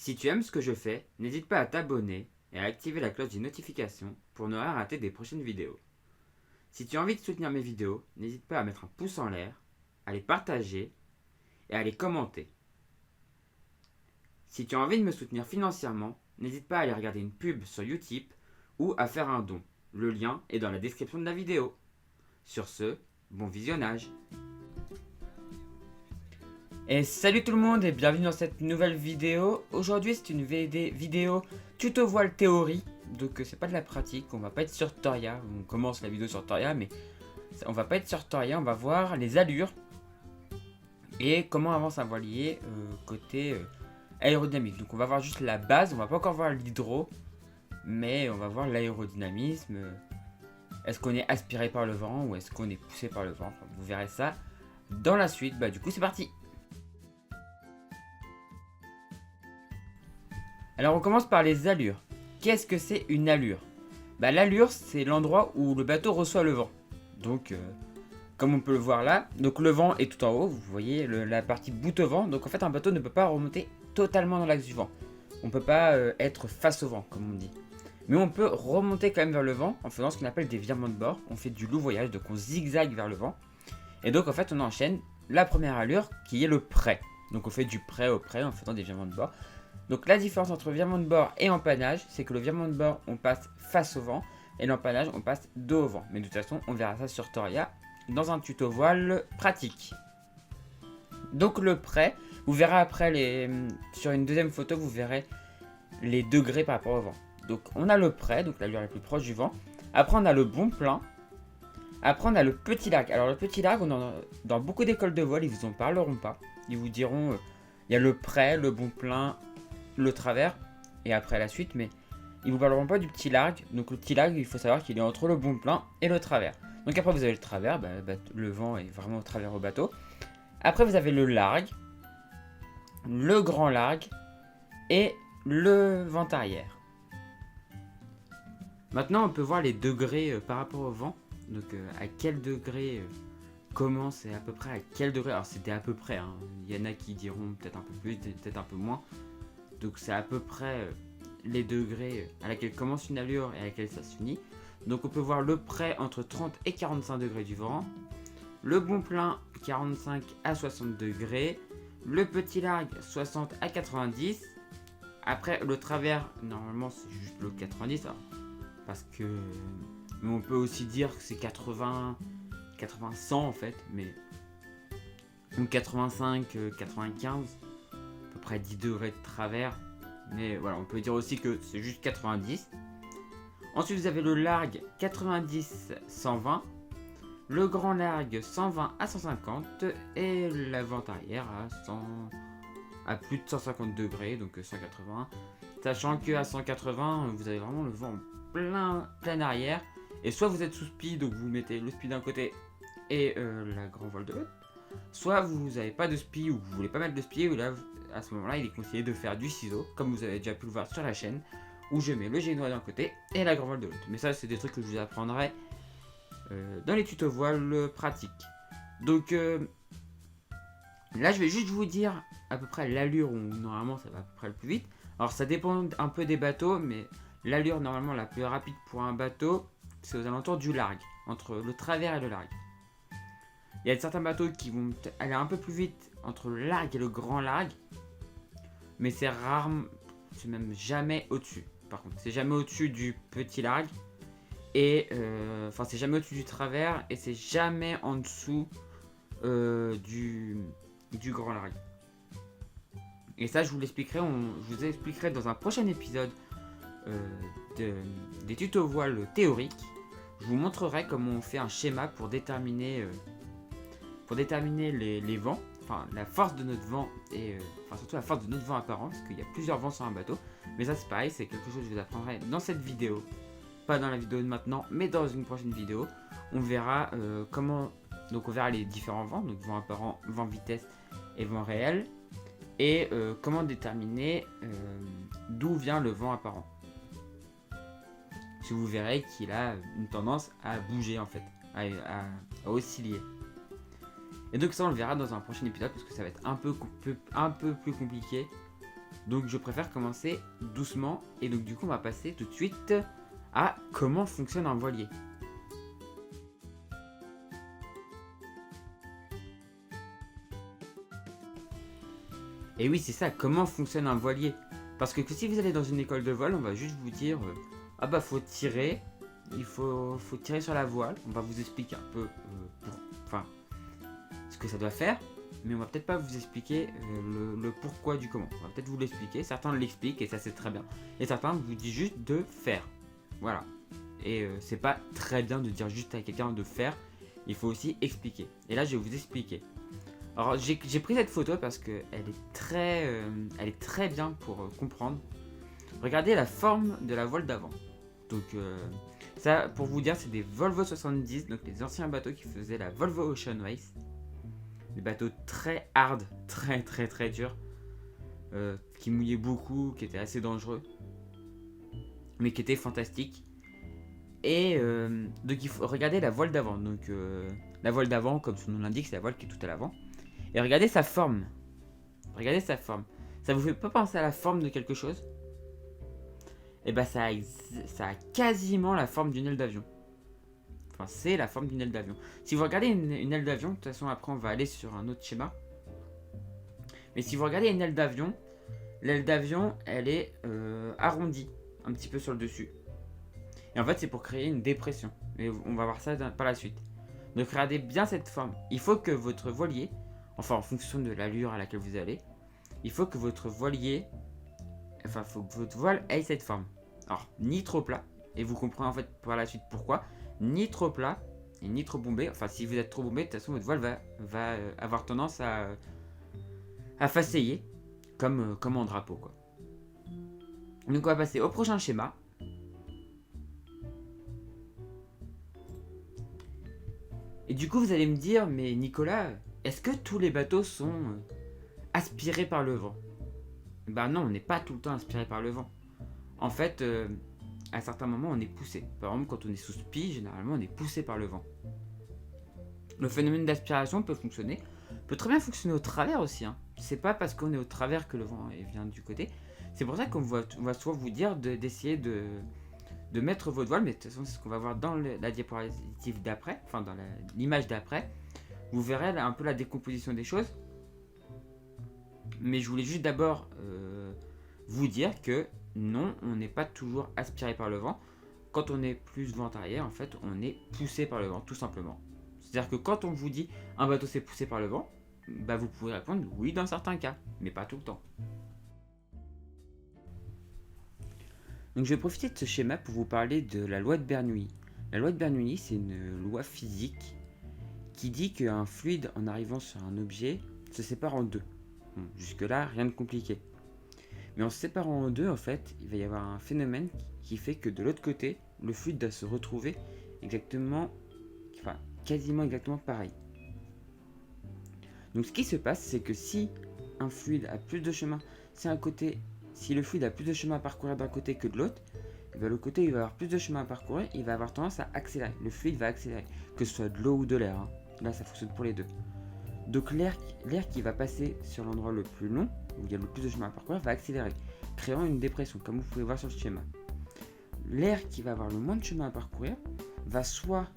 Si tu aimes ce que je fais, n'hésite pas à t'abonner et à activer la cloche des notifications pour ne rien rater des prochaines vidéos. Si tu as envie de soutenir mes vidéos, n'hésite pas à mettre un pouce en l'air, à les partager et à les commenter. Si tu as envie de me soutenir financièrement, n'hésite pas à aller regarder une pub sur Utip ou à faire un don. Le lien est dans la description de la vidéo. Sur ce, bon visionnage. Et salut tout le monde et bienvenue dans cette nouvelle vidéo. Aujourd'hui c'est une vidéo tuto voile théorie. Donc c'est pas de la pratique, on va pas être sur Toria. On commence la vidéo sur Toria mais on va pas être sur Toria, on va voir les allures et comment avance un voilier côté aérodynamique. Donc on va voir juste la base, on va pas encore voir l'hydro, mais on va voir l'aérodynamisme. Est-ce qu'on est aspiré par le vent ou est-ce qu'on est poussé par le vent? Enfin, vous verrez ça dans la suite. Du coup c'est parti. Alors on commence par les allures. Qu'est-ce que c'est une allure? L'allure c'est l'endroit où le bateau reçoit le vent. Donc comme on peut le voir là, donc le vent est tout en haut, vous voyez la partie bout au vent. Donc en fait un bateau ne peut pas remonter totalement dans l'axe du vent. On ne peut pas être face au vent comme on dit. Mais on peut remonter quand même vers le vent en faisant ce qu'on appelle des virements de bord. On fait du loup voyage, donc on zigzague vers le vent. Et donc en fait on enchaîne la première allure qui est le près. Donc on fait du près au près en faisant des virements de bord. Donc la différence entre virement de bord et empannage, c'est que le virement de bord, on passe face au vent, et l'empannage, on passe dos au vent. Mais de toute façon, on verra ça sur Toria dans un tuto voile pratique. Donc le près, vous verrez après, sur une deuxième photo, vous verrez les degrés par rapport au vent. Donc on a le près, donc l'allure la plus proche du vent. Après on a le bon plein. Après on a le petit largue. Alors le petit largue, dans beaucoup d'écoles de voile, ils vous en parleront pas. Ils vous diront, il y a le près, le bon plein, le travers et après la suite, mais ils vous parleront pas du petit largue. Donc le petit largue, il faut savoir qu'il est entre le bon plein et le travers. Donc après vous avez le travers, le vent est vraiment au travers au bateau. Après vous avez le largue, le grand largue et le vent arrière. Maintenant on peut voir les degrés par rapport au vent. Donc à quel degré commence et à peu près à quel degré. Alors c'était à peu près, hein. Il y en a qui diront peut-être un peu plus, peut-être un peu moins. Donc c'est à peu près les degrés à laquelle commence une allure et à laquelle ça se finit. Donc on peut voir le près entre 30 et 45 degrés du vent. Le bon plein 45 à 60 degrés. Le petit largue 60 à 90. Après le travers, normalement c'est juste le 90. Alors, parce que... Mais on peut aussi dire que c'est 80, 100 en fait. Mais... Donc 85, 95. Près 10 degrés de travers, mais voilà, on peut dire aussi que c'est juste 90. Ensuite vous avez le largue 90 120, le grand largue 120 à 150 et la vente arrière à plus de 150 degrés, donc 180, sachant que à 180 vous avez vraiment le vent plein arrière, et soit vous êtes sous speed, donc vous mettez le speed d'un côté et la grand voile de l'autre, soit vous n'avez pas de spi ou vous voulez pas mettre de spi, ou là à ce moment là il est conseillé de faire du ciseau comme vous avez déjà pu le voir sur la chaîne, où je mets le génois d'un côté et la grand voile de l'autre. Mais ça c'est des trucs que je vous apprendrai dans les tutos voile pratiques. Donc là je vais juste vous dire à peu près l'allure où normalement ça va à peu près le plus vite. Alors ça dépend un peu des bateaux, mais l'allure normalement la plus rapide pour un bateau c'est aux alentours du largue, entre le travers et le largue. Il y a certains bateaux qui vont aller un peu plus vite entre le largue et le grand largue, mais c'est rare, c'est même jamais au-dessus. Par contre, c'est jamais au-dessus du petit largue, et c'est jamais au-dessus du travers, et c'est jamais en dessous du grand largue. Et ça, je vous l'expliquerai, je vous expliquerai dans un prochain épisode des tutos voiles théoriques. Je vous montrerai comment on fait un schéma pour déterminer les vents, enfin la force de notre vent et surtout la force de notre vent apparent, parce qu'il y a plusieurs vents sur un bateau. Mais ça c'est pareil, c'est quelque chose que je vous apprendrai dans cette vidéo, pas dans la vidéo de maintenant, mais dans une prochaine vidéo. On verra comment, donc on verra les différents vents, donc vent apparent, vent vitesse et vent réel, et comment déterminer d'où vient le vent apparent. Si vous verrez qu'il a une tendance à bouger en fait, à osciller. Et donc ça on le verra dans un prochain épisode parce que ça va être un peu plus compliqué Donc je préfère commencer doucement. Et donc du coup on va passer tout de suite à comment fonctionne un voilier. Et oui, c'est ça, comment fonctionne un voilier. Parce que si vous allez dans une école de vol, on va juste vous dire ah bah faut tirer, faut tirer sur la voile. On va vous expliquer un peu enfin, ce que ça doit faire, mais on va peut-être pas vous expliquer le pourquoi du comment. On va peut-être vous l'expliquer, certains l'expliquent et ça c'est très bien. Et certains vous disent juste de faire. Voilà. Et c'est pas très bien de dire juste à quelqu'un de faire, il faut aussi expliquer. Et là je vais vous expliquer. Alors j'ai pris cette photo parce qu'elle est très bien pour comprendre. Regardez la forme de la voile d'avant. Donc ça pour vous dire c'est des Volvo 70, donc les anciens bateaux qui faisaient la Volvo Ocean Race. Des bateaux très hard, très durs, qui mouillaient beaucoup, qui étaient assez dangereux, mais qui étaient fantastiques. Et donc il faut regarder la voile d'avant. Donc la voile d'avant, comme son nom l'indique, c'est la voile qui est tout à l'avant. Et regardez sa forme. Regardez sa forme. Ça vous fait pas penser à la forme de quelque chose? Et bah ça a quasiment la forme d'une aile d'avion. Enfin c'est la forme d'une aile d'avion. Si vous regardez une aile d'avion, de toute façon après on va aller sur un autre schéma. Mais si vous regardez une aile d'avion, l'aile d'avion elle est arrondie un petit peu sur le dessus. Et en fait c'est pour créer une dépression. Et on va voir ça par la suite. Donc regardez bien cette forme. Il faut que votre voilier, enfin en fonction de l'allure à laquelle vous allez, il faut que votre voilier, enfin faut que votre voile ait cette forme. Alors ni trop plat, et vous comprenez en fait par la suite pourquoi, ni trop plat et ni trop bombé. Enfin si vous êtes trop bombé, de toute façon votre voile va avoir tendance à faceiller comme en drapeau quoi. Donc on va passer au prochain schéma. Et du coup vous allez me dire, mais Nicolas, est-ce que tous les bateaux sont aspirés par le vent? Ben non, on n'est pas tout le temps aspiré par le vent. En fait, à certains moments, on est poussé. Par exemple, quand on est sous spi, généralement, on est poussé par le vent. Le phénomène d'aspiration peut très bien fonctionner au travers aussi. Hein. C'est pas parce qu'on est au travers que le vent vient du côté. C'est pour ça qu'on va souvent vous dire d'essayer de mettre votre voile, mais de toute façon, c'est ce qu'on va voir dans la diapositive d'après, enfin dans l'image d'après. Vous verrez un peu la décomposition des choses. Mais je voulais juste d'abord vous dire que non, on n'est pas toujours aspiré par le vent. Quand on est plus vent arrière, en fait, on est poussé par le vent, tout simplement. C'est-à-dire que quand on vous dit un bateau s'est poussé par le vent, bah vous pouvez répondre oui dans certains cas, mais pas tout le temps. Donc je vais profiter de ce schéma pour vous parler de la loi de Bernoulli. La loi de Bernoulli, c'est une loi physique qui dit qu'un fluide en arrivant sur un objet se sépare en deux. Bon, jusque-là, rien de compliqué. Mais en se séparant en deux, en fait, il va y avoir un phénomène qui fait que de l'autre côté, le fluide doit se retrouver quasiment exactement pareil. Donc ce qui se passe, c'est que si un fluide a plus de chemin, si le fluide a plus de chemin à parcourir d'un côté que de l'autre, le côté il va avoir plus de chemin à parcourir, il va avoir tendance à accélérer. Le fluide va accélérer, que ce soit de l'eau ou de l'air. Hein. Là, ça fonctionne pour les deux. Donc l'air qui va passer sur l'endroit le plus long, où il y a le plus de chemin à parcourir, va accélérer, créant une dépression, comme vous pouvez voir sur le schéma. L'air qui va avoir le moins de chemin à parcourir va soit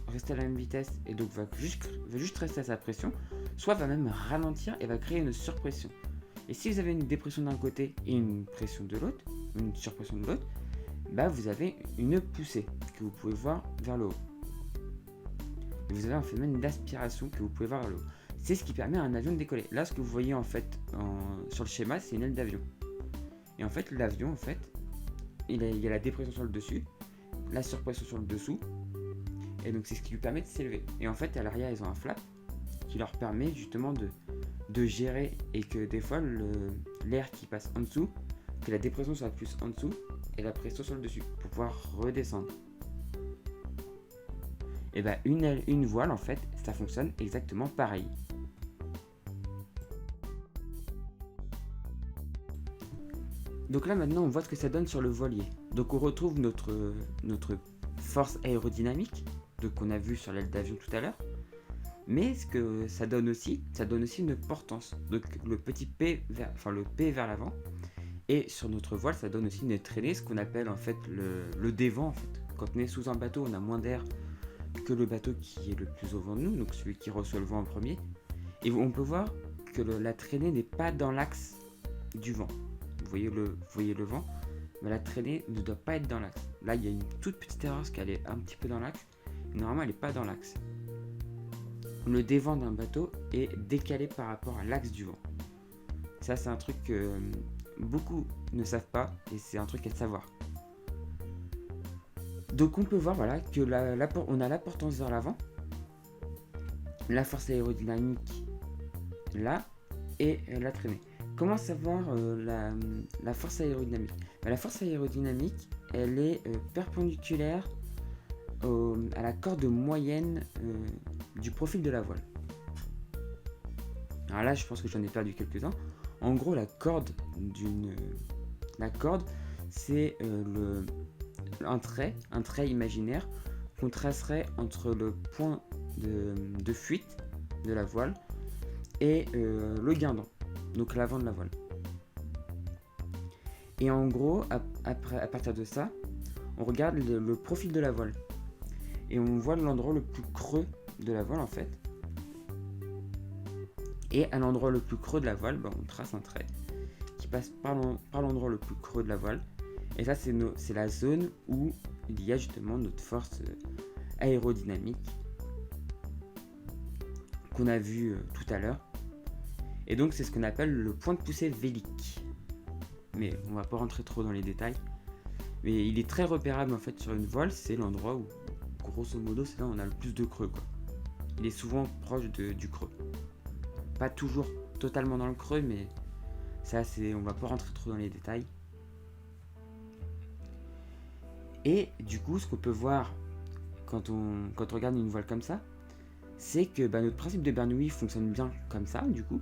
rester à la même vitesse et donc va juste rester à sa pression, soit va même ralentir et va créer une surpression. Et si vous avez une dépression d'un côté et une pression de l'autre, une surpression de l'autre, bah vous avez une poussée que vous pouvez voir vers le haut. Et vous avez un phénomène d'aspiration que vous pouvez voir vers le haut. C'est ce qui permet à un avion de décoller. Là, ce que vous voyez en fait sur le schéma, c'est une aile d'avion. Et en fait, l'avion, en fait, il y a la dépression sur le dessus, la surpression sur le dessous, et donc c'est ce qui lui permet de s'élever. Et en fait, à l'arrière, ils ont un flap qui leur permet justement de gérer et que des fois, l'air qui passe en dessous, que la dépression soit plus en dessous et la pression sur le dessus pour pouvoir redescendre. Et bah une voile, en fait, ça fonctionne exactement pareil. Donc là maintenant on voit ce que ça donne sur le voilier. Donc on retrouve notre force aérodynamique qu'on a vu sur l'aile d'avion tout à l'heure. Mais ce que ça donne aussi une portance. Donc le petit P vers l'avant. Et sur notre voile, ça donne aussi une traînée, ce qu'on appelle en fait le dévent. En fait. Quand on est sous un bateau, on a moins d'air que le bateau qui est le plus au vent de nous, donc celui qui reçoit le vent en premier. Et on peut voir que la traînée n'est pas dans l'axe du vent. Vous voyez le vent, mais la traînée ne doit pas être dans l'axe. Là, il y a une toute petite erreur parce qu'elle est un petit peu dans l'axe. Normalement, elle n'est pas dans l'axe. Le dévent d'un bateau est décalé par rapport à l'axe du vent. Ça, c'est un truc que beaucoup ne savent pas et c'est un truc à savoir. Donc on peut voir voilà, que on a la portance vers l'avant, la force aérodynamique là et la traînée. Comment savoir la force aérodynamique? La force aérodynamique, elle est perpendiculaire à la corde moyenne du profil de la voile. Alors là, je pense que j'en ai perdu quelques-uns. En gros, la corde, c'est un trait imaginaire qu'on tracerait entre le point de fuite de la voile et le guindon, donc l'avant de la voile. Et en gros, à partir de ça, on regarde le profil de la voile. Et on voit l'endroit le plus creux de la voile en fait. Et à l'endroit le plus creux de la voile, on trace un trait qui passe par l'endroit le plus creux de la voile. Et ça, c'est la zone où il y a justement notre force aérodynamique qu'on a vu tout à l'heure. Et donc, c'est ce qu'on appelle le point de poussée vélique. Mais on va pas rentrer trop dans les détails. Mais il est très repérable en fait sur une voile. C'est l'endroit où, grosso modo, c'est là où on a le plus de creux, quoi. Il est souvent proche du creux. Pas toujours totalement dans le creux, mais ça, on va pas rentrer trop dans les détails. Et du coup, ce qu'on peut voir quand on regarde une voile comme ça, c'est que notre principe de Bernoulli fonctionne bien comme ça, du coup,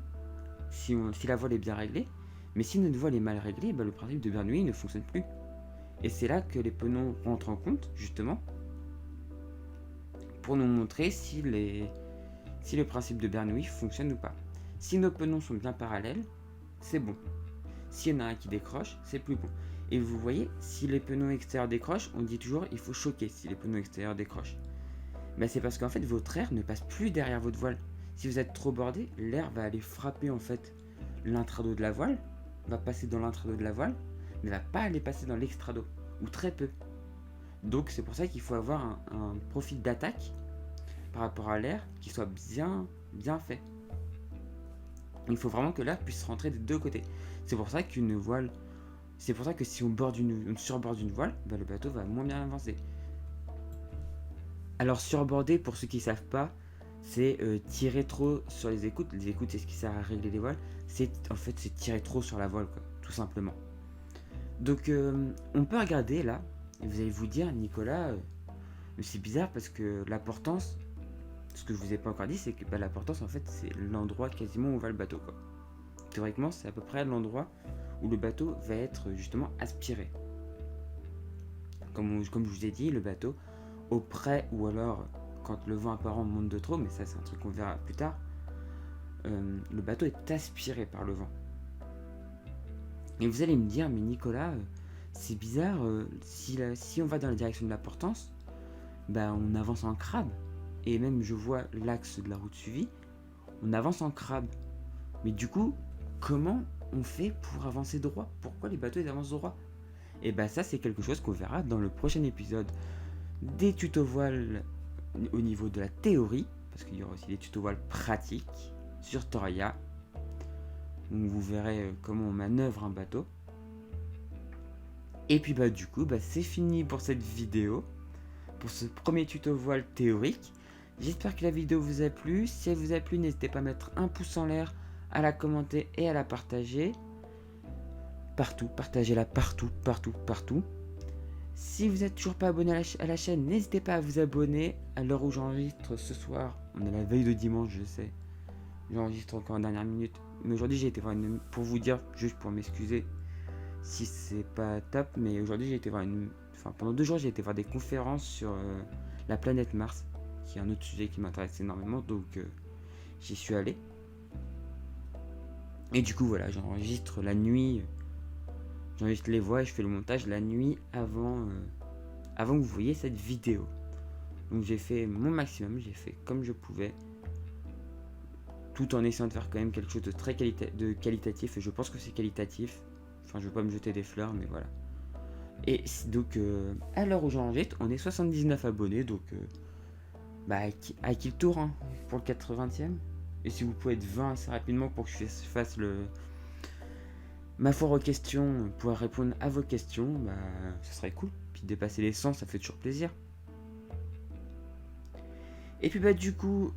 si la voile est bien réglée. Mais si notre voile est mal réglée, le principe de Bernoulli ne fonctionne plus. Et c'est là que les penons rentrent en compte, justement, pour nous montrer si le principe de Bernoulli fonctionne ou pas. Si nos penons sont bien parallèles, c'est bon. S'il y en a un qui décroche, c'est plus bon. Et vous voyez, si les penons extérieurs décrochent, on dit toujours il faut choquer si les penons extérieurs décrochent. C'est parce qu'en fait votre air ne passe plus derrière votre voile. Si vous êtes trop bordé, l'air va aller frapper en fait l'intrado de la voile, va passer dans l'intrado de la voile, mais va pas aller passer dans l'extrado, ou très peu. Donc c'est pour ça qu'il faut avoir un profil d'attaque par rapport à l'air qui soit bien fait. Il faut vraiment que l'air puisse rentrer des deux côtés. C'est pour ça qu'une voile, c'est pour ça que si on surborde une voile, le bateau va moins bien avancer. Alors surborder, pour ceux qui ne savent pas, c'est tirer trop sur les écoutes. Les écoutes, c'est ce qui sert à régler les voiles. C'est tirer trop sur la voile, quoi, tout simplement. Donc on peut regarder là, et vous allez vous dire, Nicolas, c'est bizarre parce que la portance, ce que je vous ai pas encore dit, c'est que la portance en fait c'est l'endroit quasiment où va le bateau, quoi. Théoriquement, c'est à peu près l'endroit où le bateau va être justement aspiré. Comme je vous ai dit, le bateau au près ou alors quand le vent apparent monte de trop, mais ça c'est un truc qu'on verra plus tard, le bateau est aspiré par le vent. Et vous allez me dire, mais Nicolas, c'est bizarre, si on va dans la direction de la portance, on avance en crabe. Et même je vois l'axe de la route suivie, on avance en crabe. Mais du coup, comment on fait pour avancer droit? Pourquoi les bateaux ils avancent droit? Et ça c'est quelque chose qu'on verra dans le prochain épisode des tutos voiles au niveau de la théorie, parce qu'il y aura aussi des tutos voiles pratiques sur Toria. Donc vous verrez comment on manœuvre un bateau. Et puis du coup c'est fini pour cette vidéo, pour ce premier tuto voile théorique. J'espère que la vidéo vous a plu. Si elle vous a plu, n'hésitez pas à mettre un pouce en l'air, à la commenter et à la partager. Partout, partagez-la partout. Si vous n'êtes toujours pas abonné à la chaîne, n'hésitez pas à vous abonner. À l'heure où j'enregistre ce soir, on est la veille de dimanche, je sais. J'enregistre encore en dernière minute. Mais aujourd'hui, j'ai été voir pour vous dire, juste pour m'excuser si c'est pas top, mais aujourd'hui, j'ai été voir pendant 2 jours, j'ai été voir des conférences sur la planète Mars, qui est un autre sujet qui m'intéresse énormément, donc j'y suis allé. Et du coup, voilà, j'enregistre la nuit J'enregistre les voix et je fais le montage la nuit avant que vous voyez cette vidéo. Donc j'ai fait mon maximum, j'ai fait comme je pouvais, tout en essayant de faire quand même quelque chose de très qualitatif, et je pense que c'est qualitatif. Enfin, je veux pas me jeter des fleurs, mais voilà. Et donc, à l'heure où j'enregistre, on est 79 abonnés, donc à qui le tour hein, pour le 80e. Et si vous pouvez être 20 assez rapidement pour que je fasse ma foire aux questions, pouvoir répondre à vos questions, ça serait cool. Puis dépasser les 100, ça fait toujours plaisir. Et puis du coup,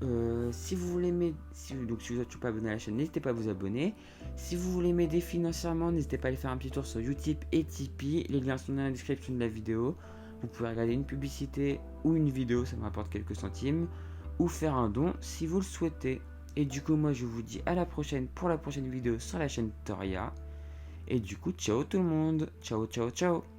si vous voulez m'aider, si vous n'êtes toujours pas abonné à la chaîne, n'hésitez pas à vous abonner. Si vous voulez m'aider financièrement, n'hésitez pas à aller faire un petit tour sur Utip et Tipeee. Les liens sont dans la description de la vidéo. Vous pouvez regarder une publicité ou une vidéo, ça me rapporte quelques centimes. Ou faire un don si vous le souhaitez. Et du coup, moi je vous dis à la prochaine pour la prochaine vidéo sur la chaîne Toria. Et du coup, ciao tout le monde. Ciao, ciao, ciao.